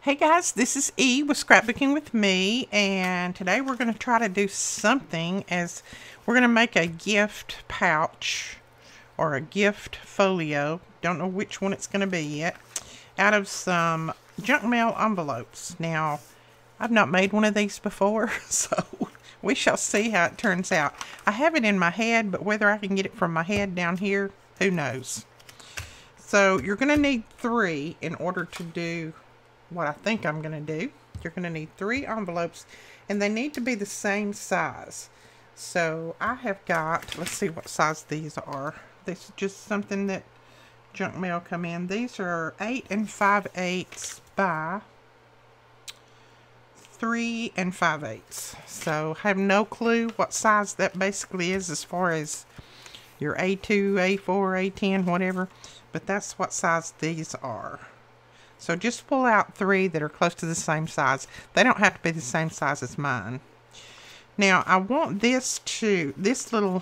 Hey guys, this is E with Scrapbooking with Me, and today we're going to try to do something as we're going to make a gift pouch or a gift folio, don't know which one it's going to be yet, out of some junk mail envelopes. Now, I've not made one of these before, so we shall see how it turns out. I have it in my head, but whether I can get it from my head down here, who knows. So you're going to need 3 in order to do what I think I'm going to do. You're going to need 3 envelopes, and they need to be the same size. So I have got, let's see what size these are. This is just something that junk mail come in. These are 8 5/8 by 3 5/8. So I have no clue what size that basically is as far as your A2, A4, A10, whatever. But that's what size these are. So just pull out 3 that are close to the same size. They don't have to be the same size as mine. Now I want this little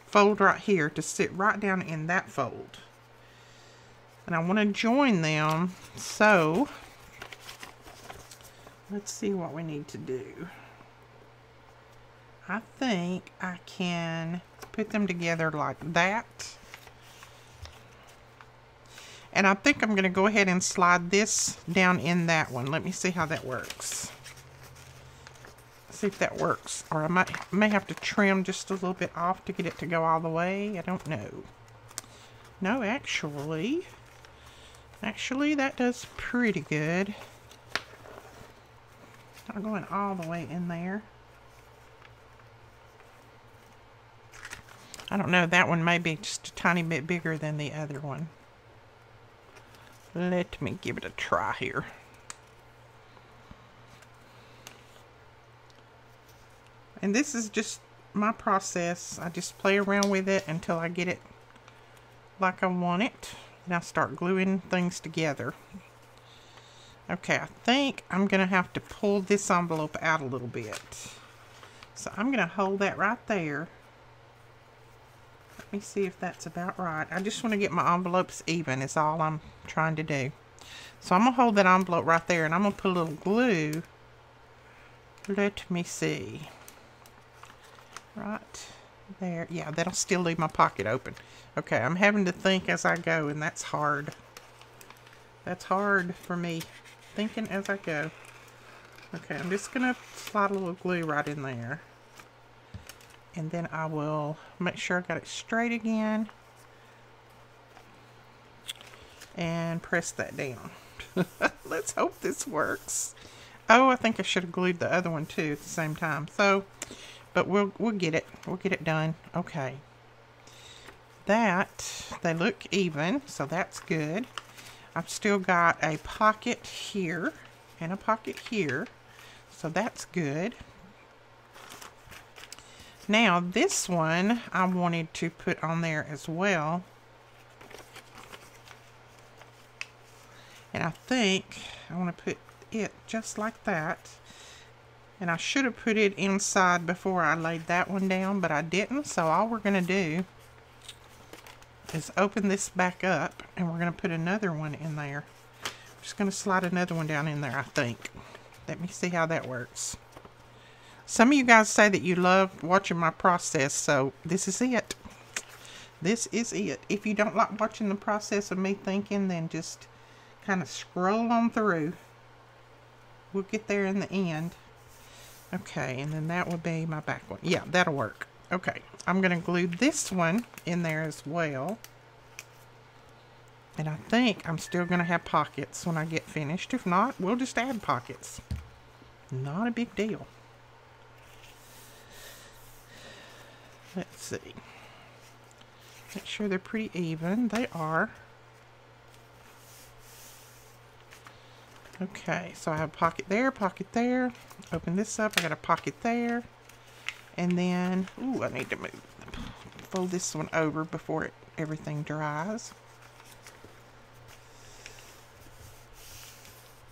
fold right here to sit right down in that fold. And I want to join them, so let's see what we need to do. I think I can put them together like that. And I think I'm going to go ahead and slide this down in that one. Let me see how that works. See if that works. Or I may have to trim just a little bit off to get it to go all the way. I don't know. No, actually that does pretty good. Not going all the way in there. I don't know. That one may be just a tiny bit bigger than the other one. Let me give it a try here. And this is just my process. I just play around with it until I get it like I want it. And I start gluing things together. Okay, I think I'm going to have to pull this envelope out a little bit. So I'm going to hold that right there. Let me see if that's about right. I just want to get my envelopes even is all I'm trying to do. So I'm going to hold that envelope right there, and I'm going to put a little glue. Let me see. Right there. Yeah, that'll still leave my pocket open. Okay, I'm having to think as I go, and that's hard. That's hard for me, thinking as I go. Okay, I'm just going to slide a little glue right in there. And then I will make sure I got it straight again. And press that down. Let's hope this works. Oh, I think I should have glued the other one too at the same time. So, but we'll get it. We'll get it done. Okay. They look even, so that's good. I've still got a pocket here and a pocket here. So that's good. Now, this one I wanted to put on there as well. And I think I want to put it just like that. And I should have put it inside before I laid that one down, but I didn't. So all we're going to do is open this back up, and we're going to put another one in there. I'm just going to slide another one down in there, I think. Let me see how that works. Some of you guys say that you love watching my process, so this is it. This is it. If you don't like watching the process of me thinking, then just kind of scroll on through. We'll get there in the end. Okay, and then that would be my back one. Yeah, that'll work. Okay, I'm going to glue this one in there as well. And I think I'm still going to have pockets when I get finished. If not, we'll just add pockets. Not a big deal. Let's see. Make sure they're pretty even. They are. Okay, so I have a pocket there, pocket there. Open this up. I got a pocket there. And then, ooh, I need to fold this one over before everything dries.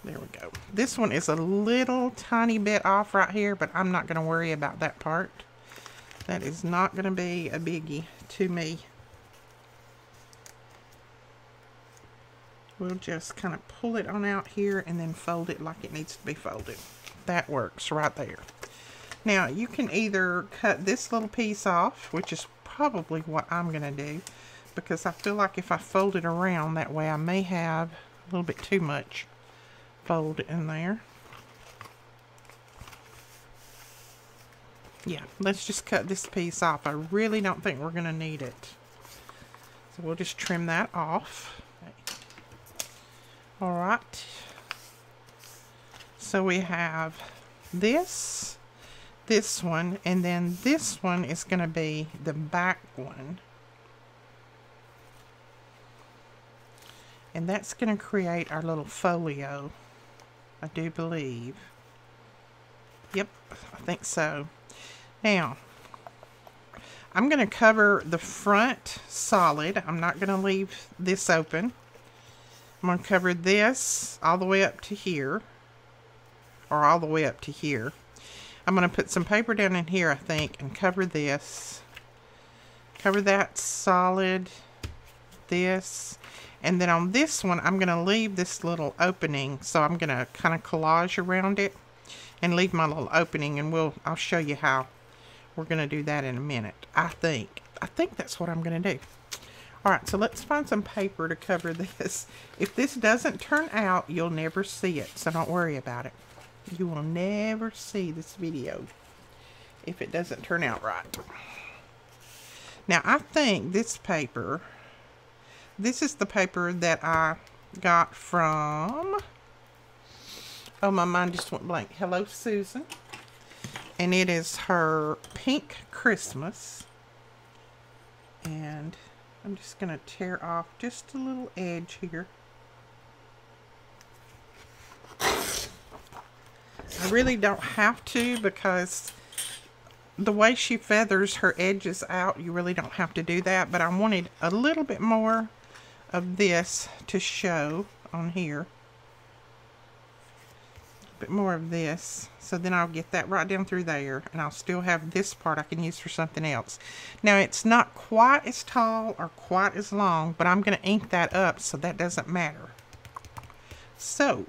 There we go. This one is a little tiny bit off right here, but I'm not going to worry about that part. That is not going to be a biggie to me. we'll just kind of pull it on out here and then fold it like it needs to be folded. That works right there. Now you can either cut this little piece off, which is probably what I'm going to do, because I feel like if I fold it around that way I may have a little bit too much fold in there. Yeah, let's just cut this piece off. I really don't think we're going to need it. So we'll just trim that off. Alright. So we have this one, and then this one is going to be the back one. And that's going to create our little folio, I do believe. Yep, I think so. Now, I'm going to cover the front solid. I'm not going to leave this open. I'm going to cover this all the way up to here, or all the way up to here. I'm going to put some paper down in here, I think, and cover this. Cover that solid, this, and then on this one, I'm going to leave this little opening. So I'm going to kind of collage around it and leave my little opening, and I'll show you how we're going to do that in a minute. I think that's what I'm going to do. All right, so let's find some paper to cover this. If this doesn't turn out, you'll never see it, so don't worry about it. You will never see this video if it doesn't turn out right. Now, I think this paper, this is the paper that I got from, oh, my mind just went blank. Hello, Susan. And it is her Pink Christmas. And I'm just going to tear off just a little edge here. I really don't have to, because the way she feathers her edges out, you really don't have to do that. But I wanted a little bit more of this to show on here. A bit more of this. So then I'll get that right down through there. And I'll still have this part I can use for something else. Now it's not quite as tall or quite as long, but I'm going to ink that up, so that doesn't matter. So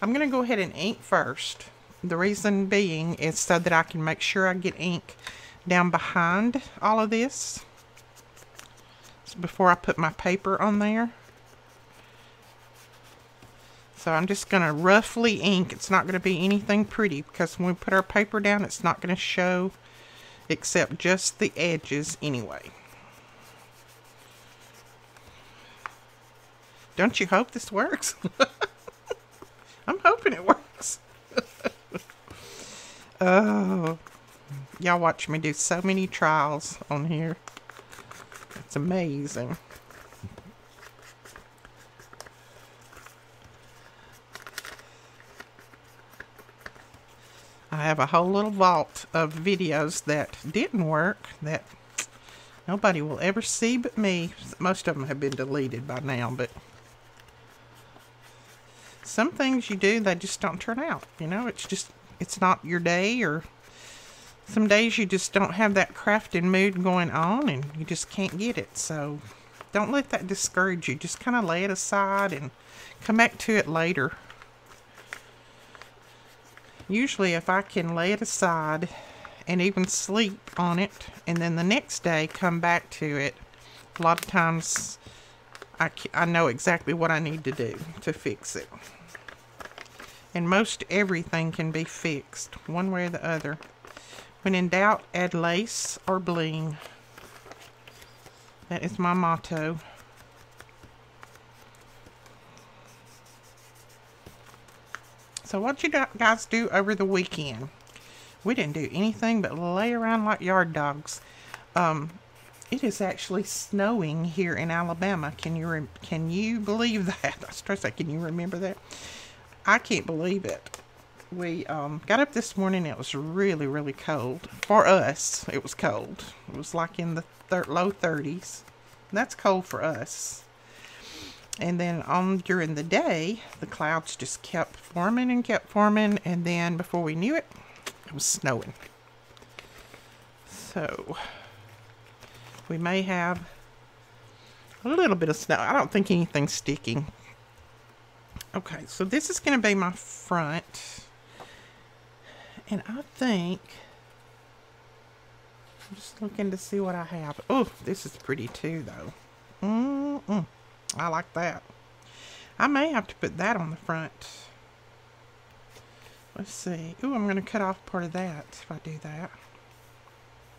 I'm going to go ahead and ink first. The reason being is so that I can make sure I get ink down behind all of this before I put my paper on there. So I'm just going to roughly ink. It's not going to be anything pretty, because when we put our paper down, it's not going to show except just the edges anyway. Don't you hope this works? I'm hoping it works. Oh, y'all watch me do so many trials on here. It's amazing. I have a whole little vault of videos that didn't work, that nobody will ever see but me. Most of them have been deleted by now, but some things you do, they just don't turn out. You know, it's not your day, or some days you just don't have that crafting mood going on and you just can't get it. So don't let that discourage you. Just kind of lay it aside and come back to it later. Usually if I can lay it aside and even sleep on it, and then the next day come back to it, a lot of times I know exactly what I need to do to fix it. And most everything can be fixed one way or the other. When in doubt, add lace or bling. That is my motto. So what you guys do over the weekend? We didn't do anything but lay around like yard dogs. It is actually snowing here in Alabama. Can you believe that? I stress that. Can you remember that? I can't believe it. We got up this morning. It was really, really cold. For us, it was cold. It was like in the low 30s. That's cold for us. And then during the day, the clouds just kept forming and kept forming. And then before we knew it, it was snowing. So we may have a little bit of snow. I don't think anything's sticking. Okay, so this is going to be my front. And I think, I'm just looking to see what I have. Oh, this is pretty too, though. I like that. I may have to put that on the front. Let's see. Ooh, I'm going to cut off part of that if I do that.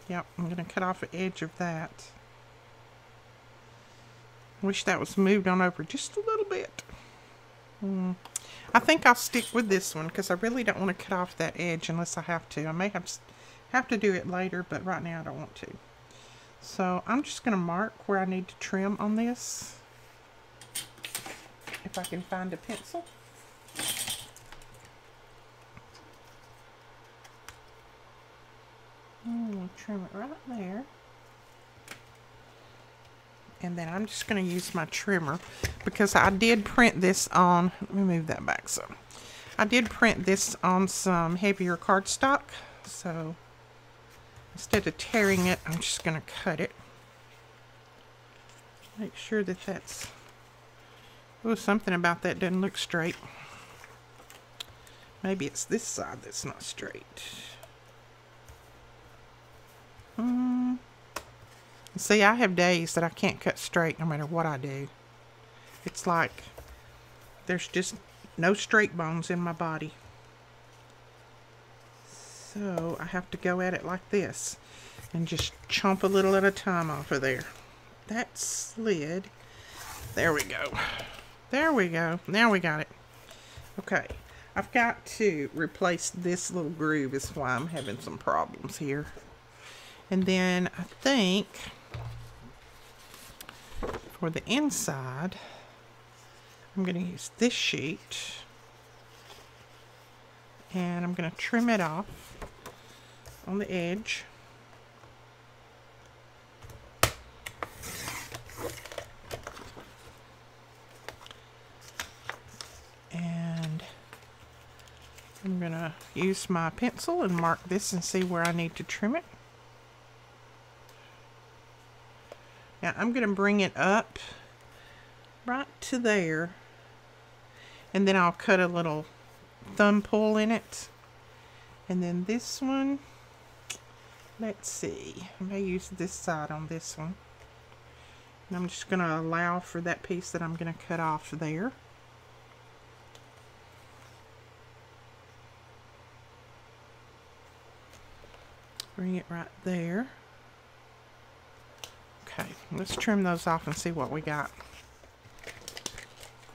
Yep, I'm going to cut off the edge of that. Wish that was moved on over just a little bit. I think I'll stick with this one because I really don't want to cut off that edge unless I have to. I may have to do it later, but right now I don't want to. So I'm just going to mark where I need to trim on this. If I can find a pencil. I'm going to trim it right there. And then I'm just going to use my trimmer because I did print this on, let me move that back some. I did print this on some heavier cardstock. So instead of tearing it, I'm just going to cut it. Make sure that that's, oh, something about that doesn't look straight. Maybe it's this side that's not straight. See, I have days that I can't cut straight no matter what I do. It's like there's just no straight bones in my body. So I have to go at it like this and just chomp a little at a time off of there. That slid. There we go. There we go. Now we got it. Okay. I've got to replace this little groove is why I'm having some problems here. And then I think for the inside, I'm going to use this sheet and I'm going to trim it off on the edge. And I'm going to use my pencil and mark this and see where I need to trim it. Now I'm going to bring it up right to there, and then I'll cut a little thumb pull in it. And then this one, let's see, I may use this side on this one. And I'm just going to allow for that piece that I'm going to cut off there. Bring it right there. Okay, let's trim those off and see what we got.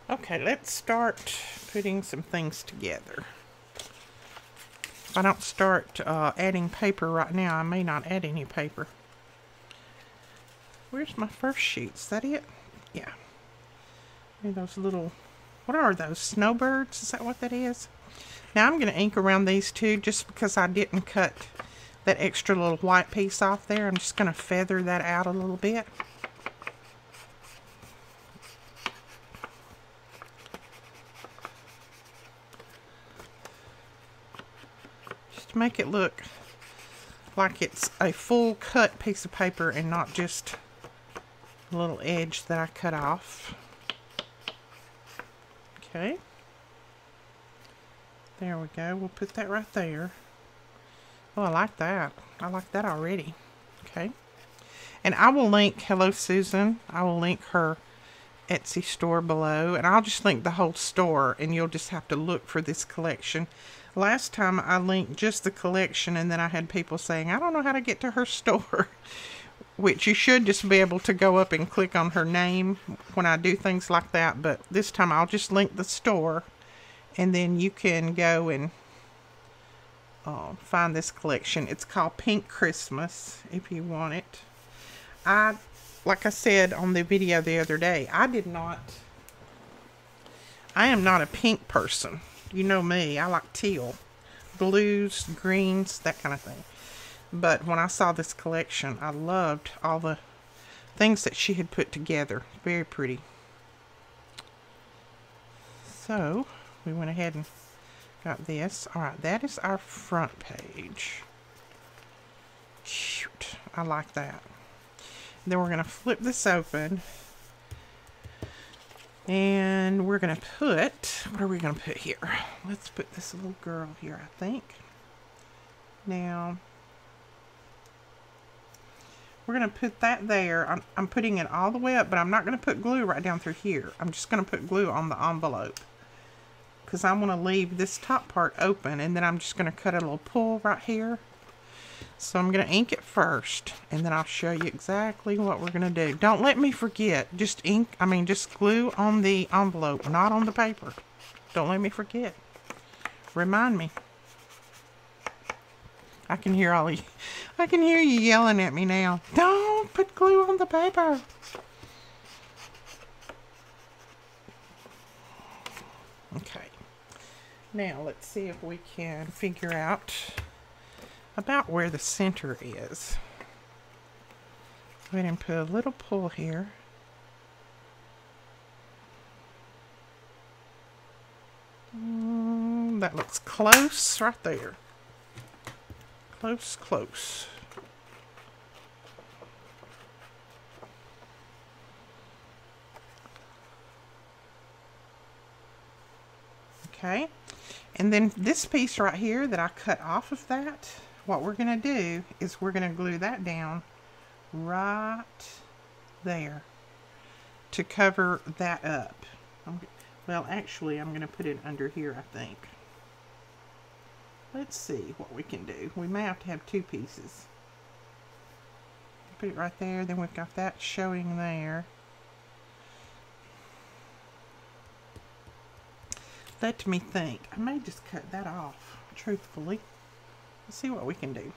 Okay, let's start putting some things together. If I don't start adding paper right now, I may not add any paper. Where's my first sheet? Is that it? Yeah. Those little, what are those? Snowbirds? Is that what that is? Now I'm going to ink around these two just because I didn't cut that extra little white piece off there. I'm just going to feather that out a little bit. Just to make it look like it's a full cut piece of paper and not just a little edge that I cut off. Okay. There we go. We'll put that right there. Oh, I like that. I like that already. Okay. And I will link Hello Susan. I will link her Etsy store below. And I'll just link the whole store. And you'll just have to look for this collection. Last time I linked just the collection. And then I had people saying, I don't know how to get to her store. Which you should just be able to go up and click on her name when I do things like that. But this time I'll just link the store. And then you can go and find this collection. It's called Pink Christmas if you want it. Like I said on the video the other day, I am not a pink person. You know me, I like teal, blues, greens, that kind of thing. But when I saw this collection, I loved all the things that she had put together. Very pretty. So we went ahead and got this. Alright, that is our front page. Cute. I like that. Then we're going to flip this open. And we're going to put, what are we going to put here? Let's put this little girl here, I think. Now, we're going to put that there. I'm putting it all the way up, but I'm not going to put glue right down through here. I'm just going to put glue on the envelope, because I want to leave this top part open, and then I'm just going to cut a little pull right here. So I'm going to ink it first, and then I'll show you exactly what we're going to do. Don't let me forget. Just just glue on the envelope, not on the paper. Don't let me forget. Remind me. I can hear you yelling at me now. Don't put glue on the paper. Okay. Now let's see if we can figure out about where the center is. Go ahead and put a little pull here. That looks close right there. Close, close. Okay. And then this piece right here that I cut off of that, what we're going to do is we're going to glue that down right there to cover that up. Well, actually, I'm going to put it under here, I think. Let's see what we can do. We may have to have two pieces. Put it right there, then we've got that showing there. Let me think. I may just cut that off, truthfully. Let's see what we can do.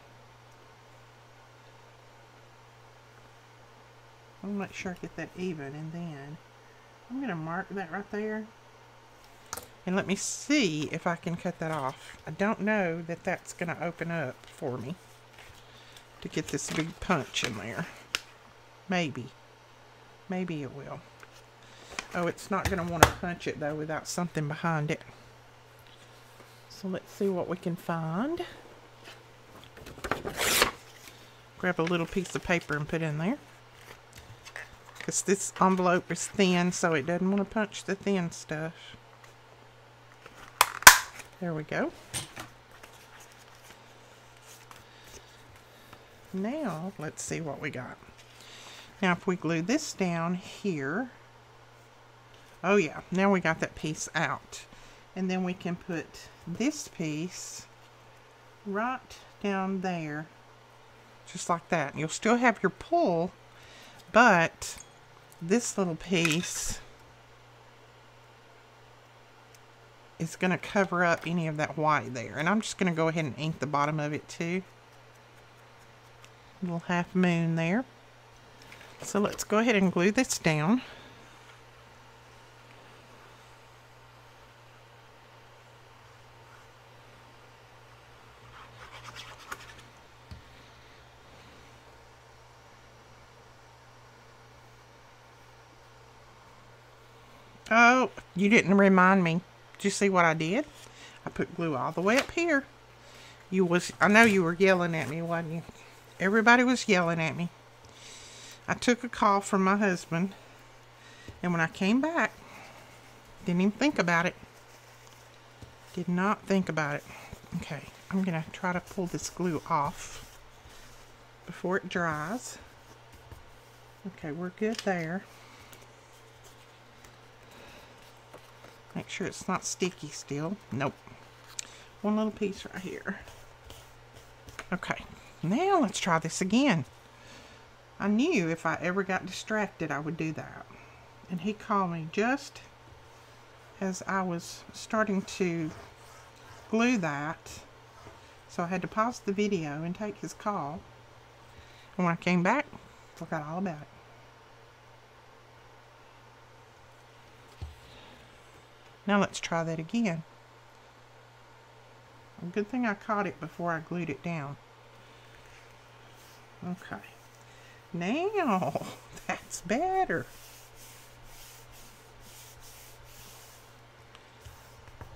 I'll make sure I get that even, and then I'm going to mark that right there. And let me see if I can cut that off. I don't know that that's going to open up for me to get this big punch in there. Maybe. Maybe it will. Oh, it's not going to want to punch it, though, without something behind it. So let's see what we can find. Grab a little piece of paper and put in there. Because this envelope is thin, so it doesn't want to punch the thin stuff. There we go. Now, let's see what we got. Now, if we glue this down here, oh yeah, now we got that piece out. And then we can put this piece right down there, just like that. You'll still have your pull, but this little piece is going to cover up any of that white there. And I'm just going to go ahead and ink the bottom of it too. A little half moon there. So let's go ahead and glue this down. Oh, you didn't remind me. Did you see what I did? I put glue all the way up here. I know you were yelling at me, wasn't you? Everybody was yelling at me. I took a call from my husband, and when I came back, didn't even think about it. Did not think about it. Okay, I'm going to try to pull this glue off before it dries. Okay, we're good there. Make sure it's not sticky still. Nope. One little piece right here. Okay, now let's try this again. I knew if I ever got distracted, I would do that. And he called me just as I was starting to glue that. So I had to pause the video and take his call. And when I came back, I forgot all about it. Now let's try that again. A good thing I caught it before I glued it down. Okay. Now, that's better.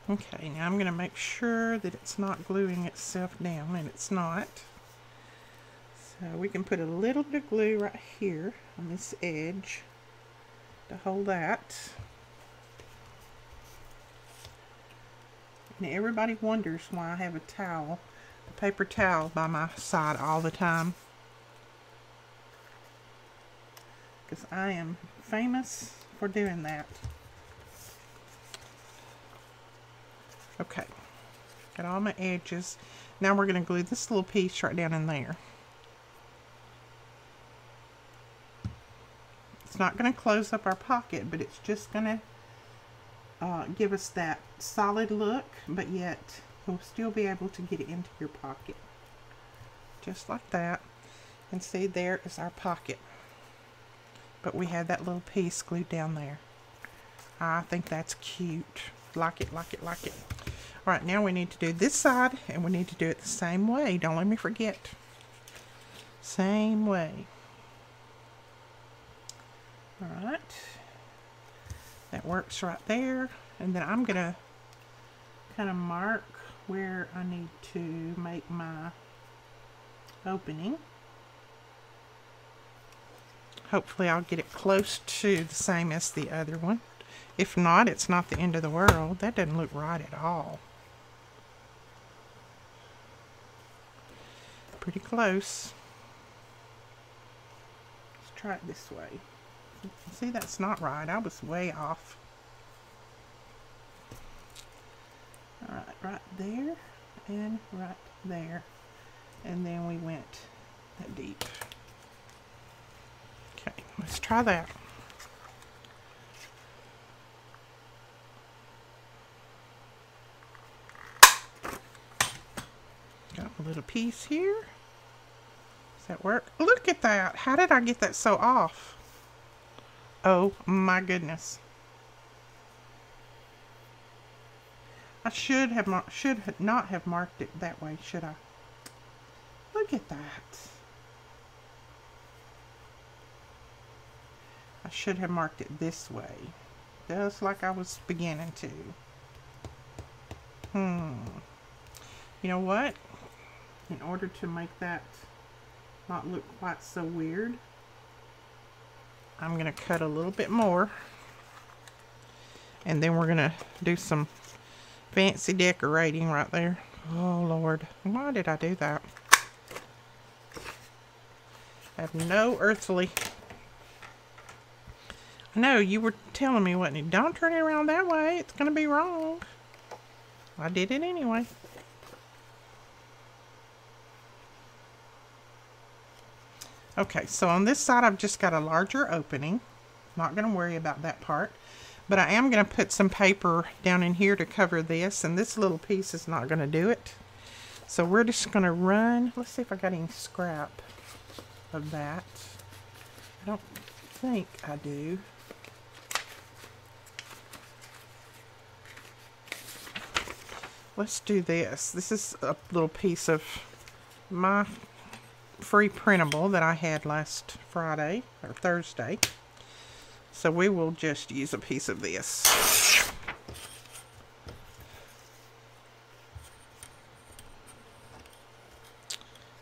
Okay, now I'm going to make sure that it's not gluing itself down, and it's not. So we can put a little bit of glue right here on this edge to hold that. Now everybody wonders why I have a towel, a paper towel by my side all the time. Because I am famous for doing that. Okay, got all my edges. Now we're going to glue this little piece right down in there. It's not going to close up our pocket, but it's just going to give us that solid look, but yet we'll still be able to get it into your pocket. Just like that. And see, there is our pocket. But we have that little piece glued down there. I think that's cute. Like it, like it, like it. Alright, now we need to do this side, and we need to do it the same way. Don't let me forget. Same way. Alright. That works right there. And then I'm going to kind of mark where I need to make my opening. Hopefully I'll get it close to the same as the other one. If not, it's not the end of the world. That doesn't look right at all. Pretty close. Let's try it this way. See, that's not right. I was way off. Alright, right there and right there. And then we went that deep. Okay, let's try that. Got a little piece here. Does that work? Look at that. How did I get that so off? Oh my goodness. I should not have marked it that way, should I? Look at that. I should have marked it this way. Just like I was beginning to. You know what? In order to make that not look quite so weird, I'm going to cut a little bit more. And then we're going to do some fancy decorating right there. Oh Lord, why did I do that? I have no earthly... I know, you were telling me, wasn't it? Don't turn it around that way. It's going to be wrong. I did it anyway. Okay, so on this side, I've just got a larger opening. Not going to worry about that part. But I am going to put some paper down in here to cover this. And this little piece is not going to do it. So we're just going to run. Let's see if I got any scrap of that. I don't think I do. Let's do this. This is a little piece of my free printable that I had last Friday or Thursday. So we will just use a piece of this.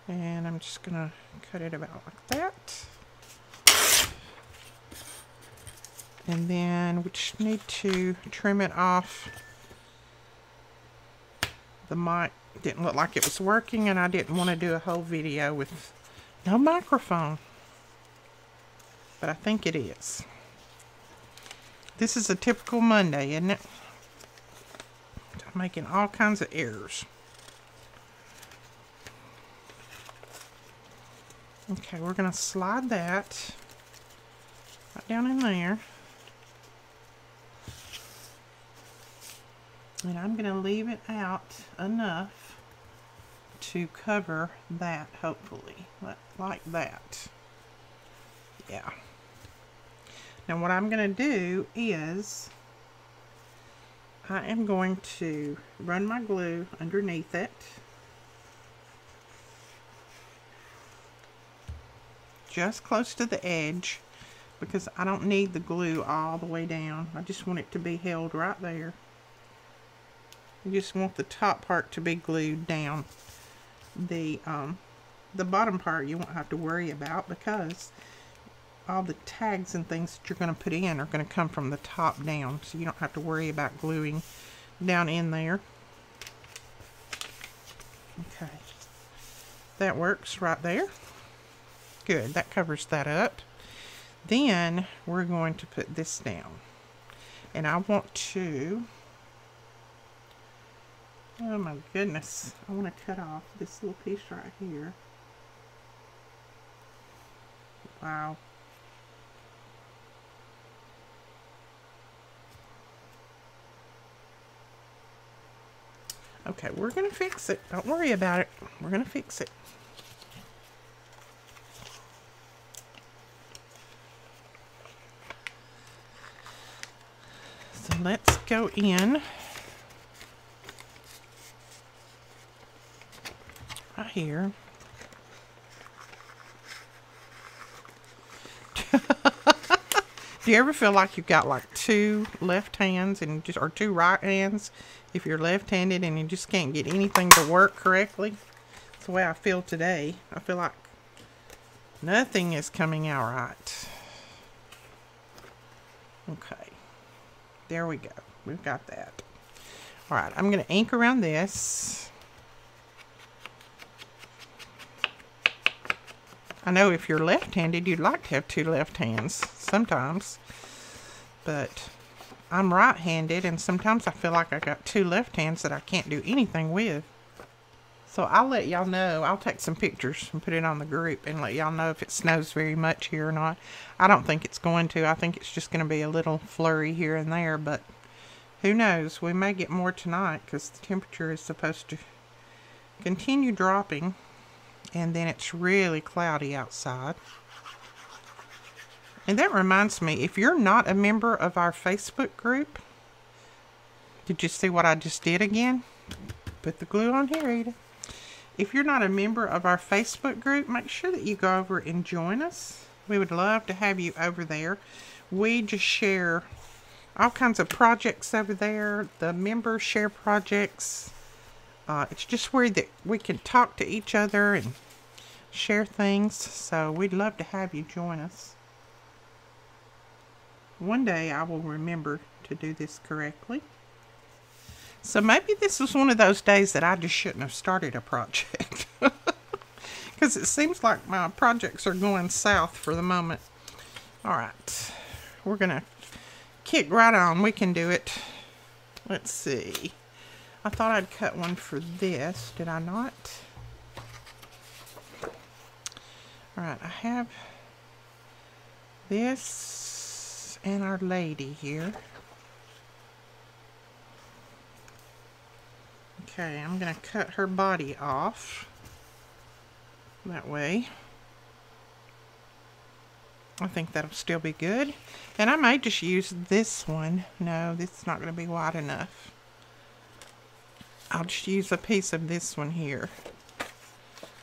And I'm just going to cut it about like that. And then we just need to trim it off. The mic didn't look like it was working, and I didn't want to do a whole video with no microphone. But I think it is. This is a typical Monday, isn't it? I'm making all kinds of errors. Okay, we're going to slide that right down in there. And I'm going to leave it out enough to cover that, hopefully. Like that. Yeah. Now what I'm going to do is I am going to run my glue underneath it. Just close to the edge, because I don't need the glue all the way down. I just want it to be held right there. You just want the top part to be glued down. The bottom part you won't have to worry about, because all the tags and things that you're going to put in are going to come from the top down, so you don't have to worry about gluing down in there. Okay. That works right there. Good, that covers that up. Then we're going to put this down. And I want to, oh my goodness, I want to cut off this little piece right here. Wow. Okay, we're going to fix it. Don't worry about it. We're going to fix it. So let's go in right here. Do you ever feel like you've got like two left hands and just, or two right hands if you're left-handed and you just can't get anything to work correctly? That's the way I feel today. I feel like nothing is coming out right. Okay. There we go. We've got that. Alright, I'm going to ink around this. I know if you're left-handed, you'd like to have two left hands sometimes. But I'm right-handed, and sometimes I feel like I got two left hands that I can't do anything with. So I'll let y'all know. I'll take some pictures and put it on the group and let y'all know if it snows very much here or not. I don't think it's going to. I think it's just going to be a little flurry here and there, but who knows? We may get more tonight because the temperature is supposed to continue dropping, and then it's really cloudy outside. And that reminds me, if you're not a member of our Facebook group, did you see what I just did again? Put the glue on here, Ada. If you're not a member of our Facebook group, make sure that you go over and join us. We would love to have you over there. We just share all kinds of projects over there. The members share projects. It's just where that we can talk to each other and share things. So we'd love to have you join us. One day I will remember to do this correctly. So maybe this was one of those days that I just shouldn't have started a project. Because it seems like my projects are going south for the moment. Alright. We're going to kick right on. We can do it. Let's see. I thought I'd cut one for this. Did I not? Alright. I have this and Our Lady here. Okay, I'm going to cut her body off that way. I think that'll still be good. And I may just use this one. No, this is not going to be wide enough. I'll just use a piece of this one here.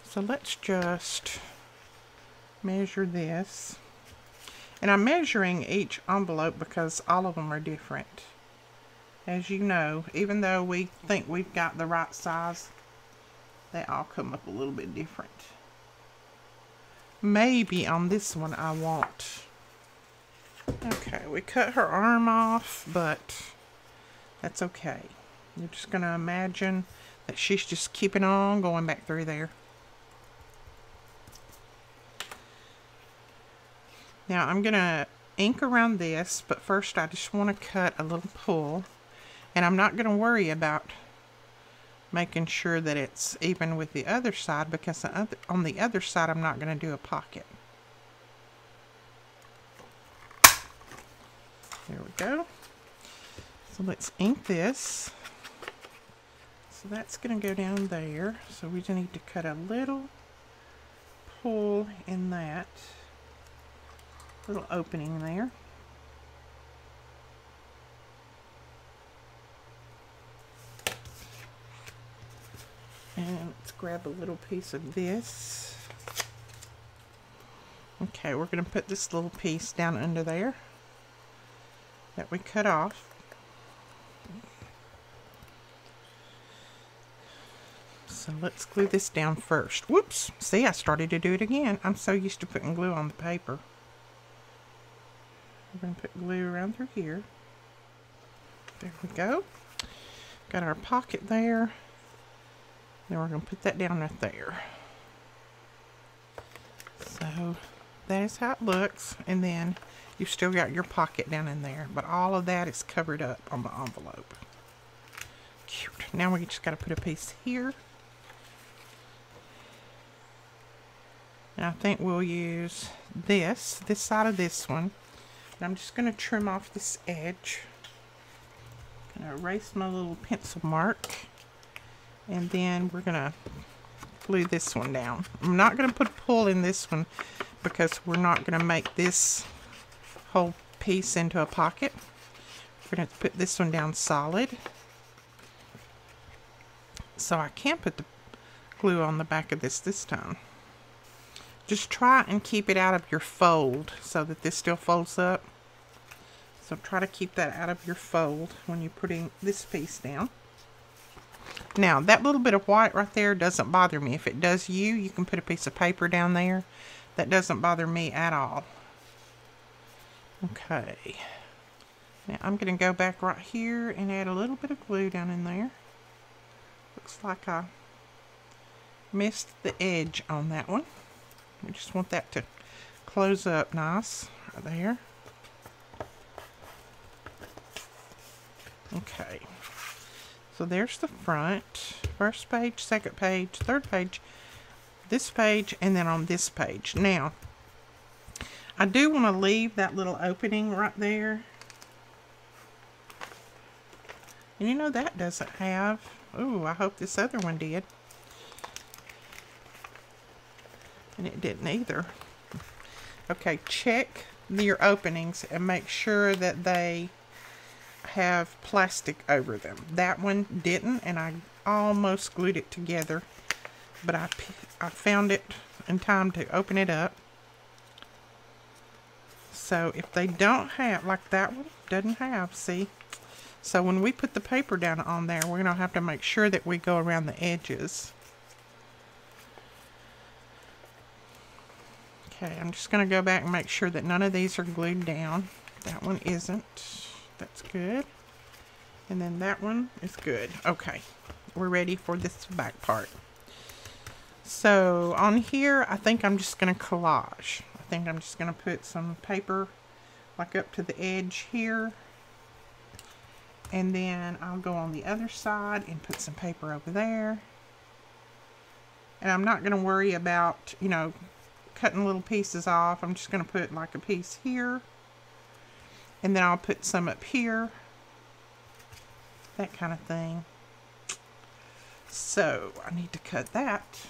So let's just measure this. And I'm measuring each envelope because all of them are different. As you know, even though we think we've got the right size, they all come up a little bit different. Maybe on this one I won't. Okay, we cut her arm off, but that's okay. You're just going to imagine that she's just keeping on going back through there. Now I'm going to ink around this, but first I just want to cut a little pull. And I'm not going to worry about making sure that it's even with the other side, because on the other side I'm not going to do a pocket. There we go. So let's ink this. So that's going to go down there. So we just need to cut a little pull in that little opening there. And let's grab a little piece of this. Okay, we're going to put this little piece down under there that we cut off. So let's glue this down first. Whoops! See, I started to do it again. I'm so used to putting glue on the paper. We're going to put glue around through here. There we go. Got our pocket there. Then we're going to put that down right there. So that is how it looks. And then you've still got your pocket down in there. But all of that is covered up on the envelope. Cute. Now we just got to put a piece here. And I think we'll use this side of this one. And I'm just going to trim off this edge. I'm going to erase my little pencil mark. And then we're going to glue this one down. I'm not going to put a pull in this one because we're not going to make this whole piece into a pocket. We're going to put this one down solid. So I can't put the glue on the back of this time. Just try and keep it out of your fold so that this still folds up. So try to keep that out of your fold when you're putting this piece down. Now, that little bit of white right there doesn't bother me. If it does you, you can put a piece of paper down there. That doesn't bother me at all. Okay. Now, I'm going to go back right here and add a little bit of glue down in there. Looks like I missed the edge on that one. I just want that to close up nice right there. Okay. So there's the front. First page, second page, third page, this page, and then on this page. Now, I do want to leave that little opening right there. And you know that doesn't have... Ooh, I hope this other one did. And it didn't either. Okay, check your openings and make sure that they have plastic over them. That one didn't, and I almost glued it together, but I found it in time to open it up. So if they don't have, like that one doesn't have, see? So when we put the paper down on there, we're going to have to make sure that we go around the edges. Okay, I'm just going to go back and make sure that none of these are glued down. That one isn't. That's good. And then that one is good. Okay, we're ready for this back part. So on here, I think I'm just going to collage. I think I'm just going to put some paper like up to the edge here. And then I'll go on the other side and put some paper over there. And I'm not going to worry about, you know, cutting little pieces off. I'm just going to put like a piece here. And then I'll put some up here. That kind of thing. So I need to cut that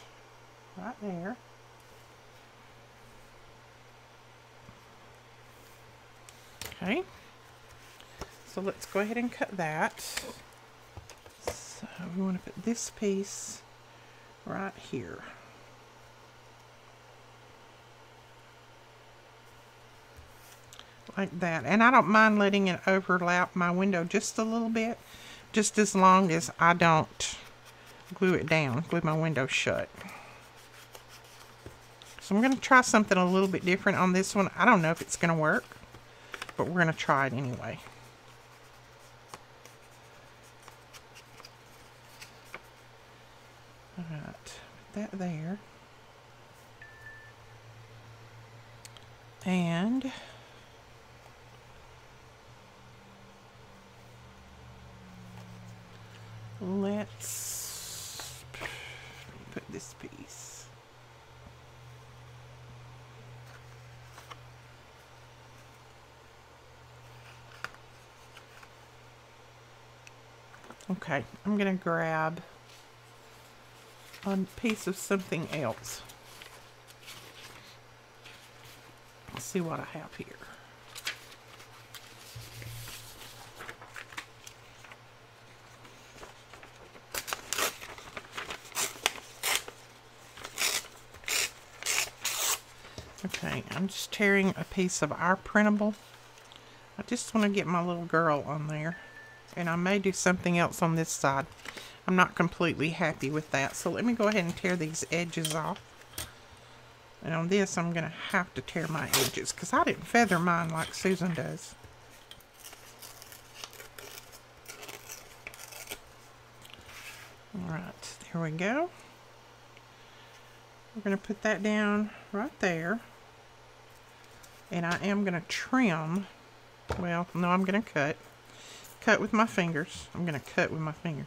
right there. Okay. So let's go ahead and cut that. So we want to put this piece right here. Like that. And I don't mind letting it overlap my window just a little bit, just as long as I don't glue it down, glue my window shut. So I'm going to try something a little bit different on this one. I don't know if it's going to work, but we're going to try it anyway. Alright, put that there. And let's put this piece. Okay, I'm going to grab a piece of something else. Let's see what I have here. Okay, I'm just tearing a piece of our printable. I just want to get my little girl on there. And I may do something else on this side. I'm not completely happy with that. So let me go ahead and tear these edges off. And on this, I'm going to have to tear my edges because I didn't feather mine like Susan does. Alright, there we go. We're going to put that down right there. And I am going to trim. Well, no, I'm going to cut. Cut with my fingers. I'm going to cut with my fingers.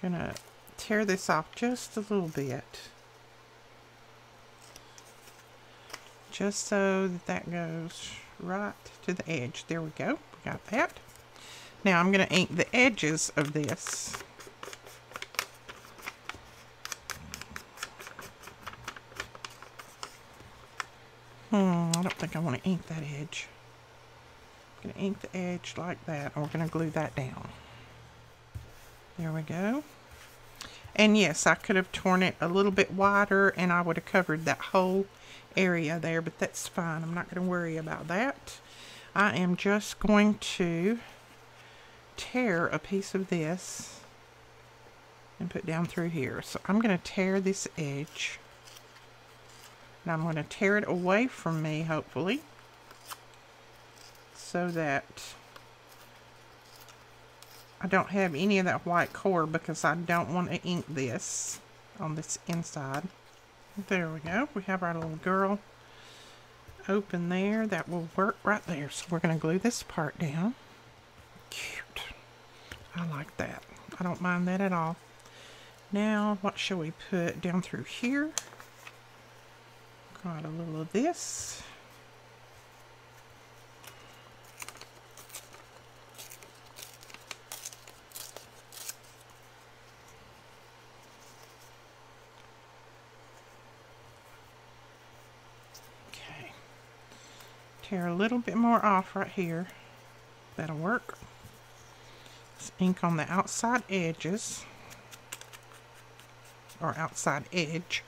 I'm going to tear this off just a little bit. Just so that that goes right to the edge. There we go. We got that. Now I'm going to ink the edges of this. I don't think I want to ink that edge. I'm going to ink the edge like that, and we're going to glue that down. There we go. And yes, I could have torn it a little bit wider, and I would have covered that whole area there, but that's fine. I'm not going to worry about that. I am just going to tear a piece of this and put down through here. So I'm going to tear this edge. And I'm going to tear it away from me, hopefully, so that I don't have any of that white core, because I don't want to ink this on this inside. There we go. We have our little girl open there. That will work right there. So we're going to glue this part down. Cute. I like that. I don't mind that at all. Now, what shall we put down through here? Got a little of this. Okay. Tear a little bit more off right here. That'll work. Let's ink on the outside edges, or outside edge.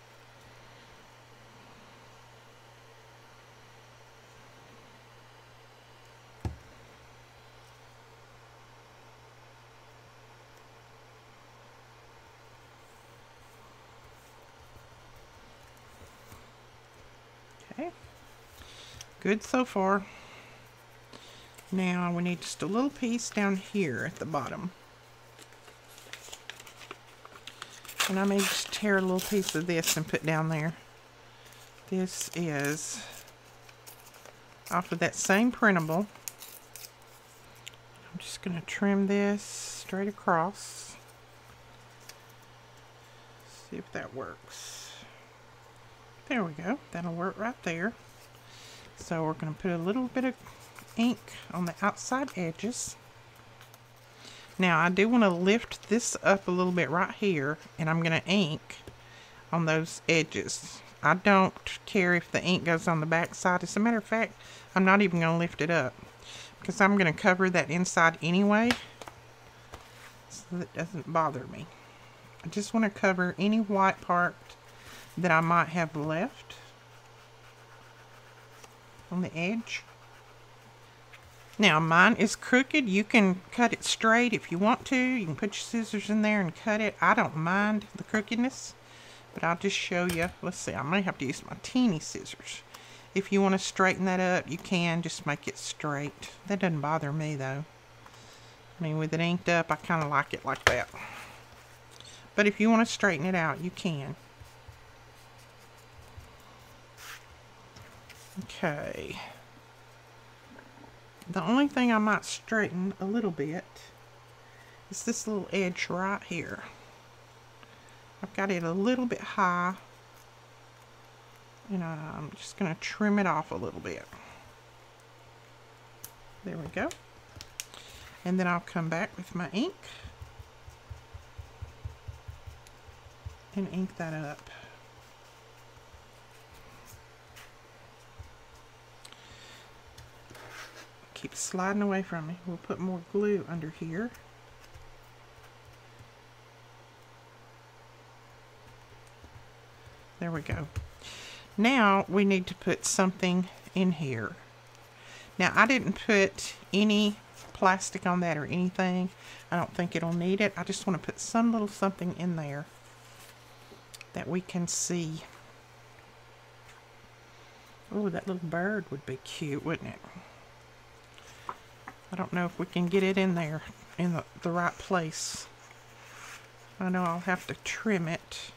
Okay, good so far. Now we need just a little piece down here at the bottom. And I may just tear a little piece of this and put down there. This is off of that same printable. I'm just going to trim this straight across. See if that works. There we go. That'll work right there. So we're going to put a little bit of ink on the outside edges. Now I do want to lift this up a little bit right here, and I'm going to ink on those edges. I don't care if the ink goes on the back side. As a matter of fact, I'm not even going to lift it up, because I'm going to cover that inside anyway, so that doesn't bother me. I just want to cover any white part that I might have left on the edge. Now mine is crooked. You can cut it straight if you want to. You can put your scissors in there and cut it. I don't mind the crookedness, but I'll just show you. Let's see, I may have to use my teeny scissors. If you want to straighten that up, you can. Just make it straight. That doesn't bother me though. I mean, with it inked up, I kind of like it like that. But if you want to straighten it out, you can. Okay. The only thing I might straighten a little bit is this little edge right here. I've got it a little bit high, and I'm just going to trim it off a little bit. There we go. And then I'll come back with my ink and ink that up. Keep sliding away from me. We'll put more glue under here. There we go. Now we need to put something in here. Now I didn't put any plastic on that or anything. I don't think it'll need it. I just want to put some little something in there that we can see. Oh, that little bird would be cute, wouldn't it? I don't know if we can get it in there in the right place. I know I'll have to trim it.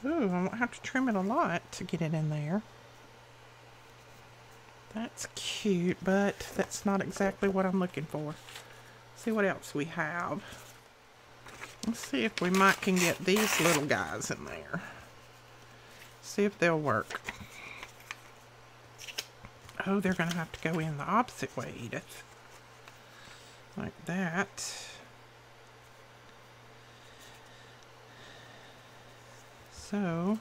Ooh, I won't have to trim it a lot to get it in there. That's cute, but that's not exactly what I'm looking for. See what else we have. Let's see if we can get these little guys in there. See if they'll work. Oh, they're going to have to go in the opposite way, Edith. Like that. So,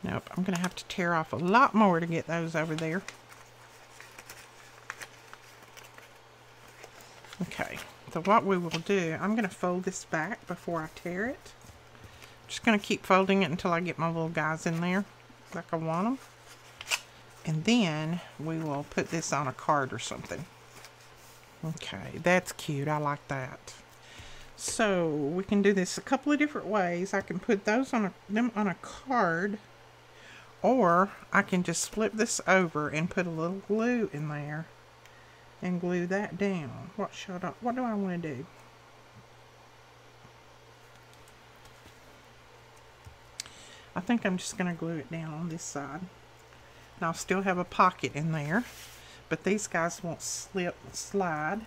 nope, I'm going to have to tear off a lot more to get those over there. Okay, so what we will do, I'm going to fold this back before I tear it. Just going to keep folding it until I get my little guys in there, like I want them. And then we will put this on a card or something. Okay, that's cute. I like that. So we can do this a couple of different ways. I can put those on them on a card, or I can just flip this over and put a little glue in there and glue that down. What do I want to do? I think I'm just going to glue it down on this side. And I'll still have a pocket in there, but these guys won't slip and slide.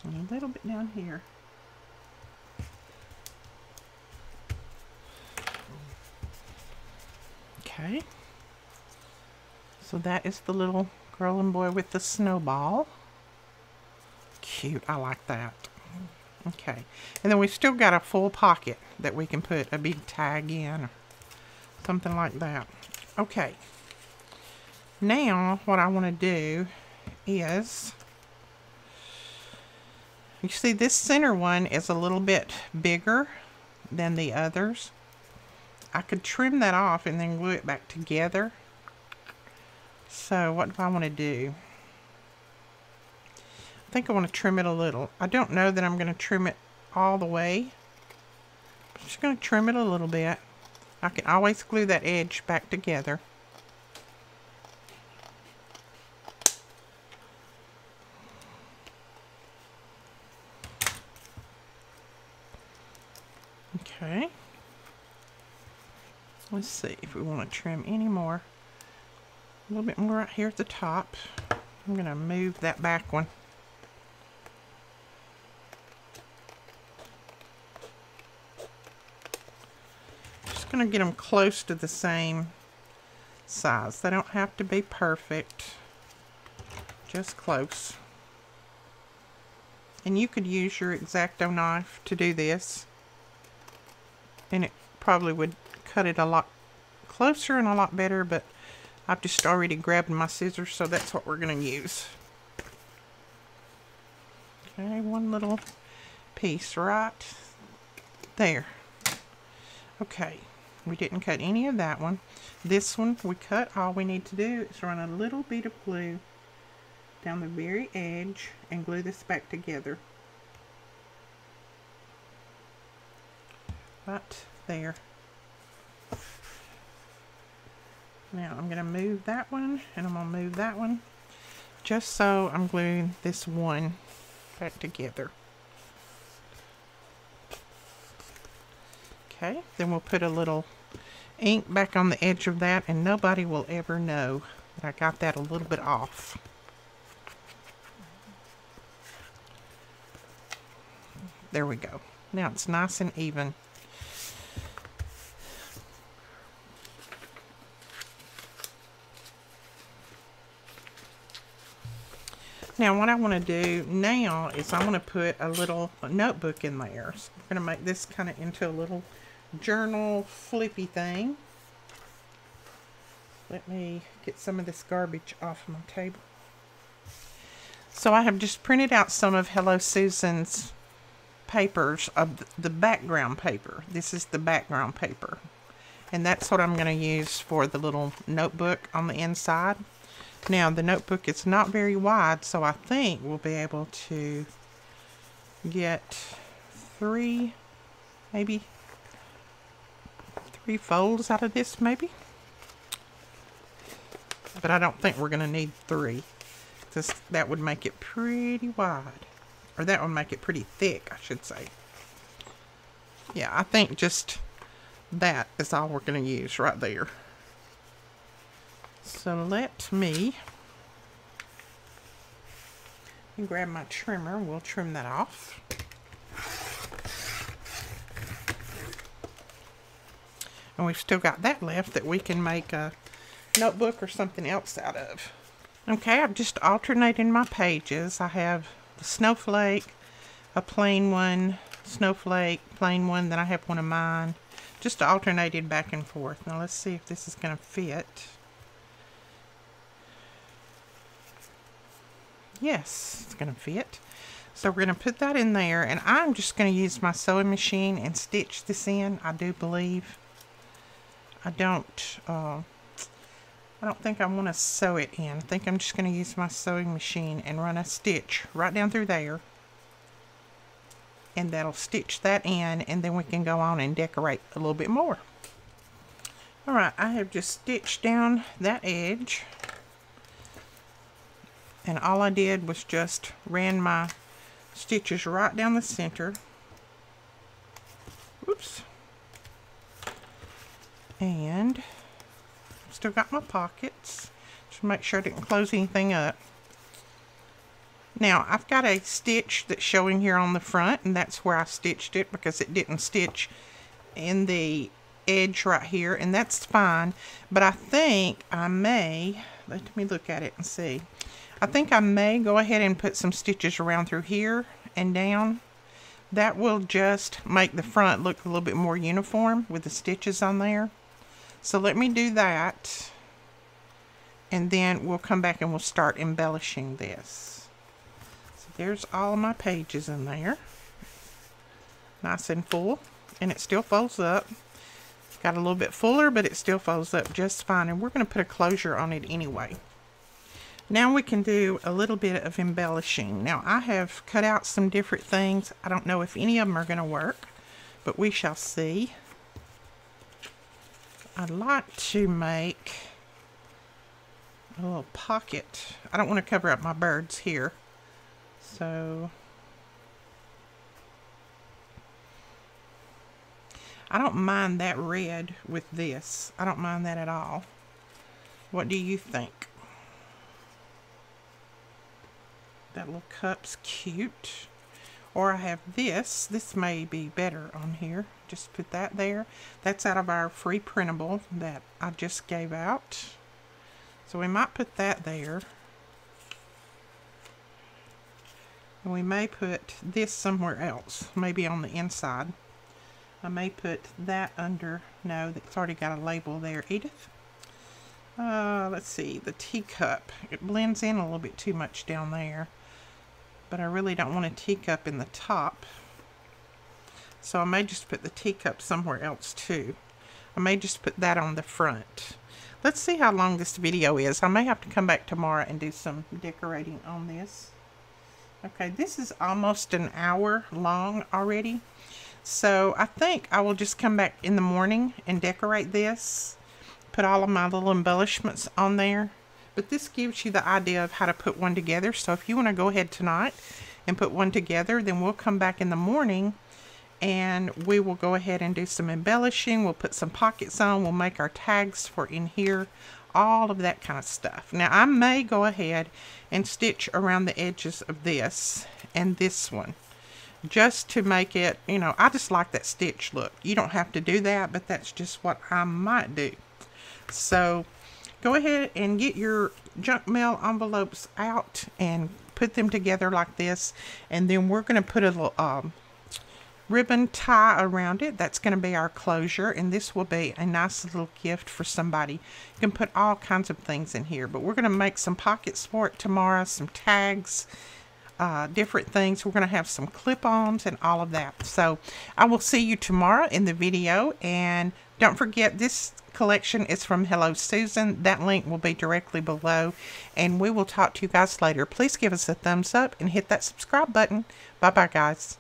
And a little bit down here. Okay. So that is the little girl and boy with the snowball. Cute, I like that. Okay, and then we've still got a full pocket that we can put a big tag in, or something like that. Okay, now what I want to do is, you see this center one is a little bit bigger than the others. I could trim that off and then glue it back together. So what do I want to do? I think I want to trim it a little. I don't know that I'm going to trim it all the way. I'm just going to trim it a little bit. I can always glue that edge back together. Okay. Let's see if we want to trim any more. A little bit more right here at the top. I'm going to move that back one. Just going to get them close to the same size. They don't have to be perfect. Just close. And you could use your X-Acto knife to do this. And it probably would cut it a lot closer and a lot better, but I've just already grabbed my scissors, so that's what we're going to use. Okay, one little piece right there. Okay, we didn't cut any of that one. This one we cut. All we need to do is run a little bit of glue down the very edge and glue this back together. Right there. Now I'm going to move that one, and I'm going to move that one, just so I'm gluing this one back together. Okay, then we'll put a little ink back on the edge of that, and nobody will ever know that I got that a little bit off. There we go. Now it's nice and even. Now what I want to do now is I want to put a little notebook in there. So I'm going to make this kind of into a little journal flippy thing. Let me get some of this garbage off my table. So I have just printed out some of Hello Susan's papers of the background paper. This is the background paper. And that's what I'm going to use for the little notebook on the inside. Now the notebook is not very wide, so I think we'll be able to get three 3 folds out of this maybe. But I don't think we're going to need 3. That would make it pretty wide. Or that would make it pretty thick, I should say. Yeah, I think just that is all we're going to use right there. So let me grab my trimmer. We'll trim that off. And we've still got that left that we can make a notebook or something else out of. Okay, I've just alternated my pages. I have the snowflake, a plain one, snowflake, plain one, then I have one of mine. Just alternated back and forth. Now let's see if this is going to fit. Yes, it's going to fit. So we're going to put that in there, and I'm just going to use my sewing machine and stitch this in, I do believe. I don't think I want to sew it in. I think I'm just going to use my sewing machine and run a stitch right down through there. And that'll stitch that in, and then we can go on and decorate a little bit more. Alright, I have just stitched down that edge. And all I did was just ran my stitches right down the center. Whoops. And still got my pockets. Just make sure I didn't close anything up. Now, I've got a stitch that's showing here on the front, and that's where I stitched it because it didn't stitch in the edge right here, and that's fine. But I think I may, let me look at it and see. I think I may go ahead and put some stitches around through here and down. That will just make the front look a little bit more uniform with the stitches on there. So let me do that, and then we'll come back and we'll start embellishing this. So there's all of my pages in there. Nice and full, and it still folds up. It's got a little bit fuller, but it still folds up just fine, and we're going to put a closure on it anyway. Now we can do a little bit of embellishing. Now I have cut out some different things. I don't know if any of them are going to work, but we shall see. I'd like to make a little pocket. I don't want to cover up my birds here. So I don't mind that red with this. I don't mind that at all. What do you think? That little cup's cute. Or I have this. This may be better on here. Just put that there. That's out of our free printable that I just gave out. So we might put that there. And we may put this somewhere else. Maybe on the inside. I may put that under. No, that's already got a label there. Edith? Let's see. The teacup. It blends in a little bit too much down there. But I really don't want a teacup in the top. So I may just put the teacup somewhere else too. I may just put that on the front. Let's see how long this video is. I may have to come back tomorrow and do some decorating on this. Okay, this is almost an hour long already. So I think I will just come back in the morning and decorate this. Put all of my little embellishments on there. But this gives you the idea of how to put one together. So if you want to go ahead tonight and put one together, then we'll come back in the morning and we will go ahead and do some embellishing. We'll put some pockets on. We'll make our tags for in here. All of that kind of stuff. Now I may go ahead and stitch around the edges of this and this one. Just to make it, you know, I just like that stitch look. You don't have to do that, but that's just what I might do. So go ahead and get your junk mail envelopes out and put them together like this. And then we're going to put a little ribbon tie around it. That's going to be our closure. And this will be a nice little gift for somebody. You can put all kinds of things in here. But we're going to make some pockets for it tomorrow. Some tags. Different things. We're going to have some clip-ons and all of that. So I will see you tomorrow in the video. And don't forget, this collection is from Hello Susan. That link will be directly below, and we will talk to you guys later. Please give us a thumbs up and hit that subscribe button. Bye bye guys.